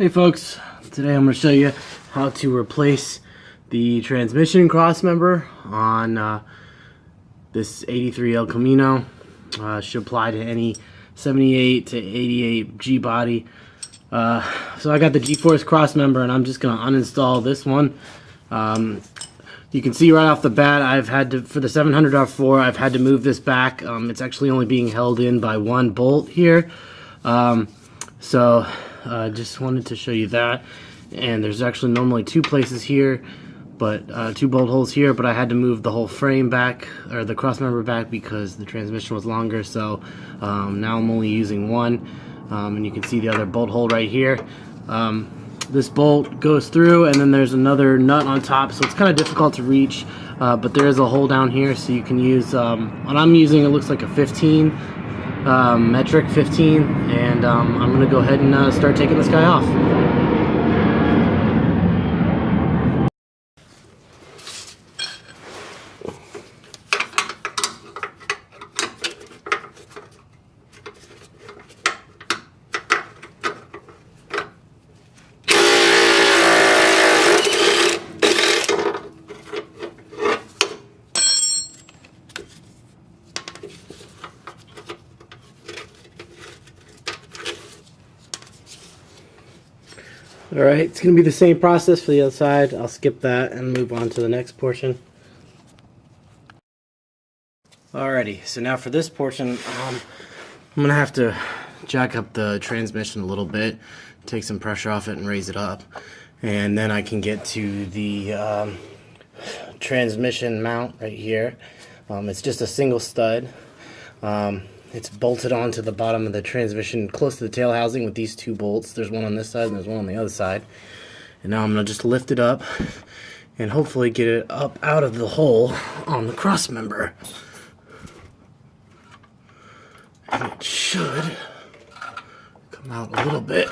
Hey folks, today I'm going to show you how to replace the transmission crossmember on this 83 El Camino. Should apply to any 78 to 88 G body. So I got the G-Force Crossmember and I'm just going to uninstall this one. You can see right off the bat I've had to, for the 700R4, I've had to move this back. It's actually only being held in by one bolt here. Just wanted to show you that. And there's actually normally two places here, but two bolt holes here, but I had to move the whole frame back, or the crossmember back, because the transmission was longer. So now I'm only using one, and you can see the other bolt hole right here. This bolt goes through, and then there's another nut on top, so it's kind of difficult to reach, but there is a hole down here, so you can use what I'm using. It looks like a 15 metric 15, and I'm gonna go ahead and start taking this guy off. Alright, it's going to be the same process for the other side. I'll skip that and move on to the next portion. Alrighty, so now for this portion, I'm going to have to jack up the transmission a little bit, take some pressure off it and raise it up. And then I can get to the transmission mount right here. It's just a single stud. It's bolted onto the bottom of the transmission close to the tail housing with these two bolts. There's one on this side and there's one on the other side. And now I'm going to just lift it up and hopefully get it up out of the hole on the crossmember. And it should come out a little bit,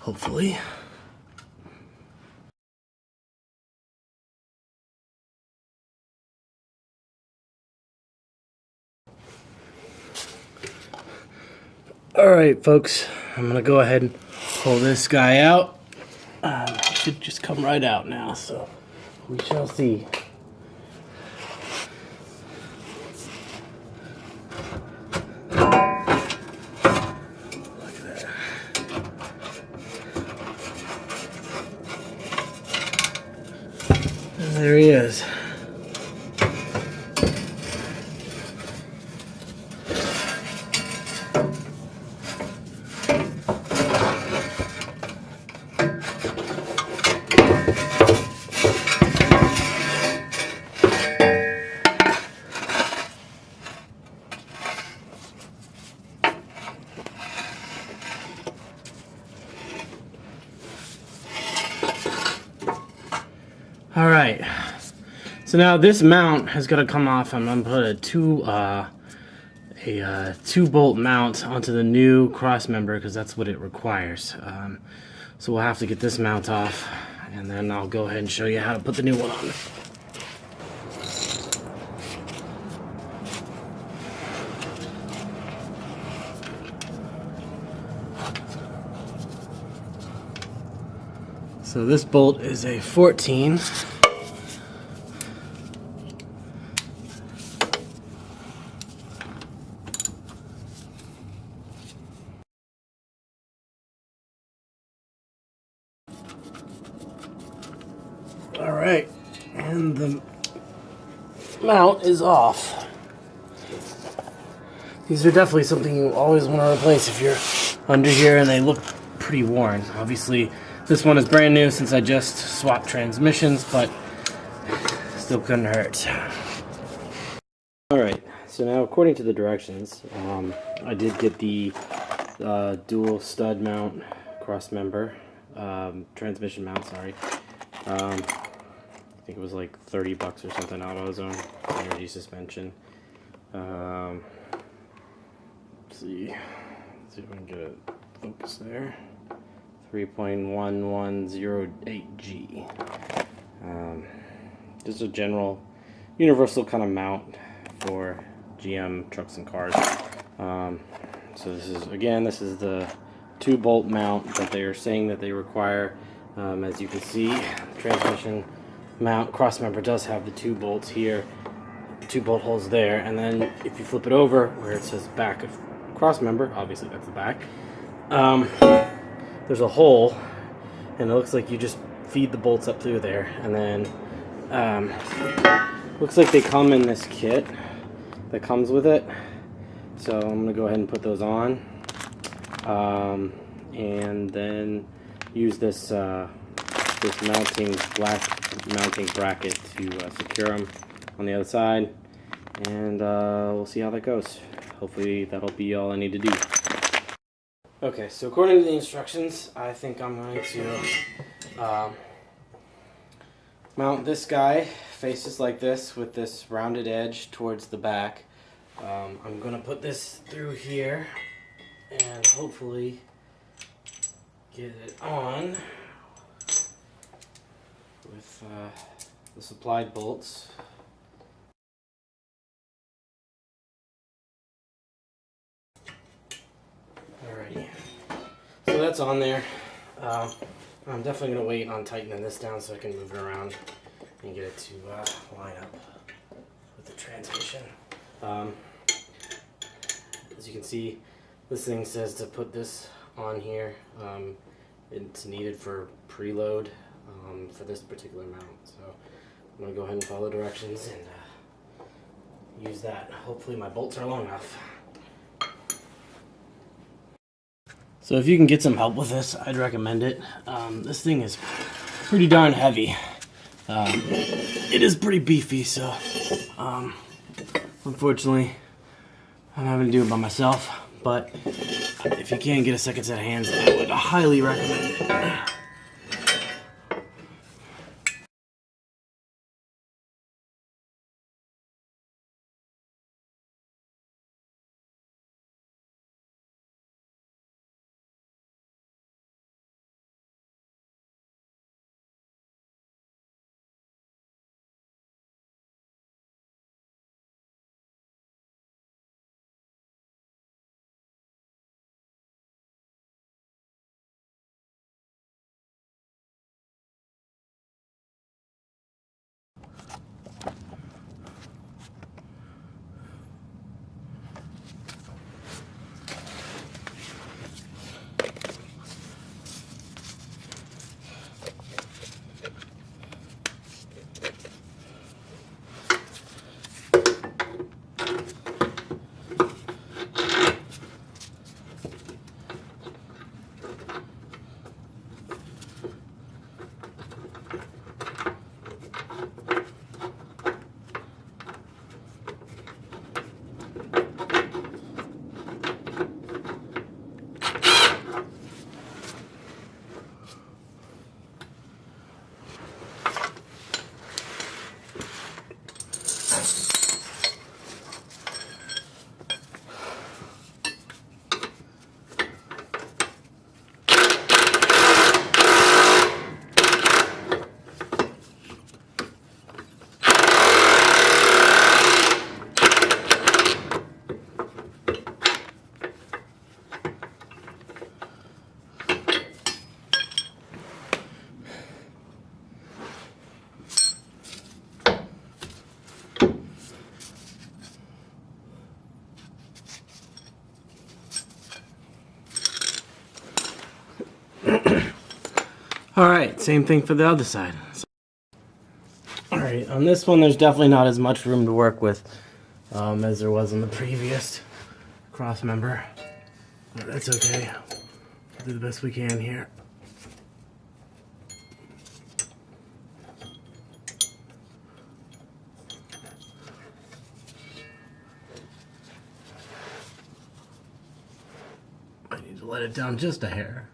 hopefully. Alright folks, I'm going to go ahead and pull this guy out. It should just come right out now, so we shall see. Look at that. And there he is. Alright, so now this mount has got to come off. I'm going to put a two bolt mount onto the new crossmember because that's what it requires. So we'll have to get this mount off, and then I'll go ahead and show you how to put the new one on. So this bolt is a 14. All right, and the mount is off. These are definitely something you always want to replace if you're under here, and they look pretty worn. Obviously, this one is brand new since I just swapped transmissions, but still couldn't hurt. Alright, so now according to the directions, I did get the dual stud mount crossmember, transmission mount, sorry. I think it was like 30 bucks or something, AutoZone, energy suspension. Let's see if I can get it focus there. 3.1108G. Just a general universal kind of mount for GM trucks and cars. So this is, again, this is the 2-bolt mount that they are saying that they require. As you can see, the transmission mount crossmember does have the 2 bolts here, 2 bolt holes there, and then if you flip it over where it says back of crossmember, obviously that's the back, there's a hole, and it looks like you just feed the bolts up through there, and then looks like they come in this kit that comes with it. So I'm gonna go ahead and put those on, and then use this this black mounting bracket to secure them on the other side, and we'll see how that goes. Hopefully that'll be all I need to do. Okay, so according to the instructions, I think I'm going to mount this guy faces like this with this rounded edge towards the back. I'm going to put this through here and hopefully get it on with the supplied bolts. Alrighty, so that's on there. I'm definitely going to wait on tightening this down so I can move it around and get it to line up with the transmission. As you can see, this thing says to put this on here. It's needed for preload for this particular mount. So I'm going to go ahead and follow directions and use that. Hopefully my bolts are long enough. So if you can get some help with this, I'd recommend it. This thing is pretty darn heavy. It is pretty beefy, so unfortunately I'm having to do it by myself. But if you can get a second set of hands, I would highly recommend it. Alright, same thing for the other side. Alright, on this one there's definitely not as much room to work with as there was in the previous crossmember. But that's okay. We'll do the best we can here. I need to let it down just a hair.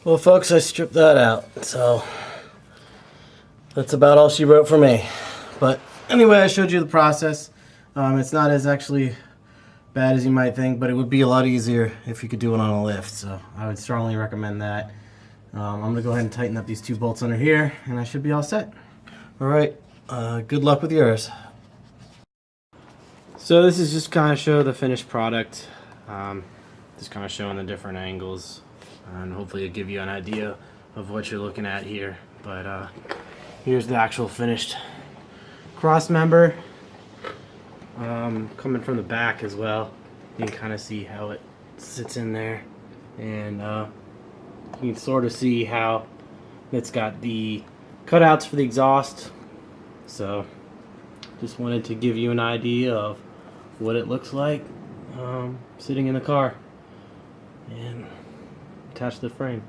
Well, folks, I stripped that out, so that's about all she wrote for me. But anyway, I showed you the process. It's not as actually bad as you might think, but it would be a lot easier if you could do it on a lift, so I would strongly recommend that. I'm going to go ahead and tighten up these 2 bolts under here, and I should be all set. Alright, good luck with yours. So this is just kind of show the finished product, just kind of showing the different angles, and hopefully it'll give you an idea of what you're looking at here. But here's the actual finished cross member. Coming from the back as well, you can kind of see how it sits in there, and you can sort of see how it's got the cutouts for the exhaust. So just wanted to give you an idea of what it looks like sitting in the car and attach the frame.